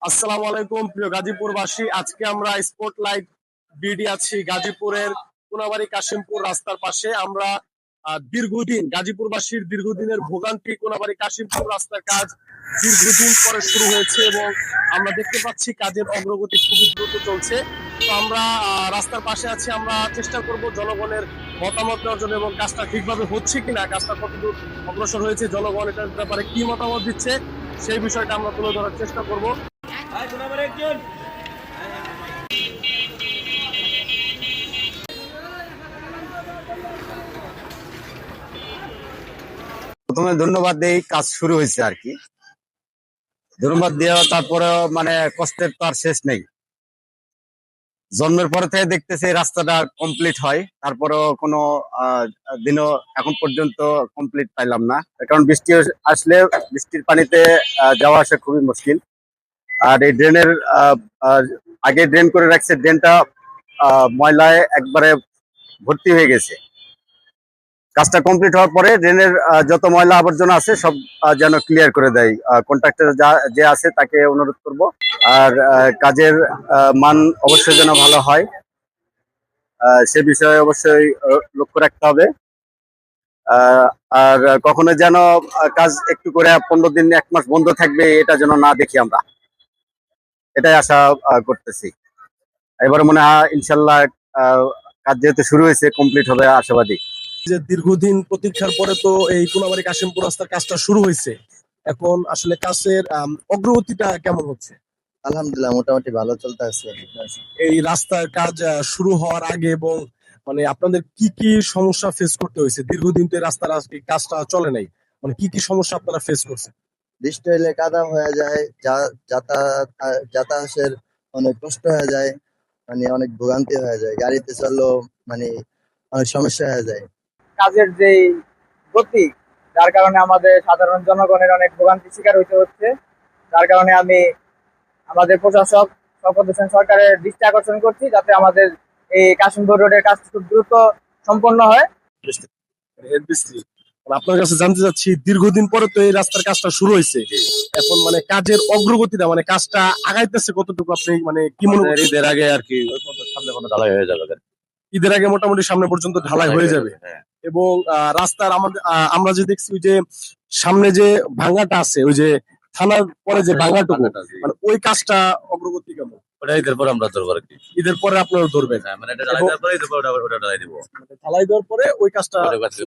আসসালামু আলাইকুম প্রিয় গাজীপুরবাসী। আজকে আমরা স্পটলাইট বিডি আছি গাজীপুরের কোনাবাড়ি কাশিমপুর রাস্তার পাশে। আমরা দীর্ঘদিন গাজীপুরবাসীর দীর্ঘদিনের ভোগান্তি কোনাবাড়ি কাশিমপুর রাস্তার কাজ দীর্ঘদিন পরে শুরু হয়েছে এবং আমরা দেখতে পাচ্ছি কাজের অগ্রগতি খুবই দ্রুত চলছে। তো আমরা রাস্তার পাশে আছি, আমরা চেষ্টা করব জনগণের মতামত নেওয়ার জন্য এবং কাজটা ঠিকভাবে হচ্ছে কিনা, কাজটা কতদূর অগ্রসর হয়েছে, জনগণ এটার ব্যাপারে কি মতামত দিচ্ছে সেই বিষয়টা আমরা তুলে ধরার চেষ্টা করব। প্রথমে ধন্যবাদ দেই, কাজ শুরু হয়েছে আর কি। ধন্যবাদ দেওয়া, তারপরেও মানে কষ্টের তো আর শেষ নেই। জন্মের পরে থেকে দেখতেছি রাস্তাটা কমপ্লিট হয়, তারপরেও কোনো দিনও এখন পর্যন্ত কমপ্লিট পাইলাম না। কারণ বৃষ্টি আসলে বৃষ্টির পানিতে যাওয়া আসা খুবই মুশকিল। আর এই ড্রেনের আগে ড্রেন করে রাখছে, ড্রেনটা ময়লায় একবারে ভর্তি হয়ে গেছে। কাজটা কমপ্লিট হওয়ার পরে ড্রেনের যত ময়লা আবর্জনা আছে সব যেন ক্লিয়ার করে দেয়। কন্ট্রাক্টর যে আছে তাকে অনুরোধ করব। আর কাজের মান অবশ্যই যেন ভালো হয়, সে বিষয়ে অবশ্যই লক্ষ্য রাখতে হবে। আর কখনো যেন কাজ একটু করে 15 দিন 1 মাস বন্ধ থাকবে এটা যেন না দেখি আমরা, এটাই আশা করতেছি। এবারে মনে হয় ইনশাল্লাহ কাজ যেহেতু শুরু হয়েছে কমপ্লিট হবে আশাবাদী। যে দীর্ঘদিন প্রতীক্ষার পরে তো এই কোনাবাড়ি কাশিমপুর রাস্তার কাজটা শুরু হয়েছে, এখন আসলে কাজের অগ্রগতিটা কেমন হচ্ছে? আলহামদুলিল্লাহ, মোটামুটি ভালো চলতে আছে। এই রাস্তার কাজ শুরু হওয়ার আগে এবং মানে আপনাদের কি কি সমস্যা ফেস করতে হয়েছে? দীর্ঘদিন তো এই রাস্তার এই কাজটা চলে নাই, মানে কি কি সমস্যা আপনারা ফেস করছেন? বৃষ্টি হলে কাদা হয়ে যায়, যাতায়াতের অনেক কষ্ট হয়ে যায়, মানে অনেক ভোগান্তি হয়ে যায়, গাড়িতে চললেও মানে অনেক সমস্যা হয়ে যায়। কাজের যে গতি, যার কারণে আমাদের সাধারণ জনগণের অনেক ভোগান্তি শিকার হইতে হচ্ছে। যার কারণে আমি আমাদের প্রশাসক শওকত হোসেন সরকারের দৃষ্টি আকর্ষণ করছি যাতে আমাদের এই কাশিমপুর রোডের কাজ খুব দ্রুত সম্পন্ন হয়। আপনার কাছে জানতে চাচ্ছি, দীর্ঘদিন পরে তো এই রাস্তার কাজটা শুরু হয়েছে, এখন মানে কাজের অগ্রগতিটা, মানে কাজটা আগাইতেছে কতটুকু, আপনি মানে কি মনে করেন? ঈদের আগে আর কি সামনে কোনো ঢালাই হয়ে যাবে। ঈদের আগে মোটামুটি সামনে পর্যন্ত ঢালাই হয়ে যাবে। হ্যাঁ। এবং রাস্তার আমাদের আমরা যে দেখছি ওই যে সামনে যে ভাঙাটা আছে, ওই যে থানার পরে যে ভাঙাটুকু, মানে ওই কাজটা অগ্রগতি কেমন? ওটা ঈদের পরে আমরা ধরবো আর কি। ঈদের পরে আপনারা ধরবেন? হ্যাঁ, মানে এটা ঢালাই দেওয়ার পরে ঈদের পরে ওটা ঢালাই দিব। ঢালাই দেওয়ার পরে ওই কাজটা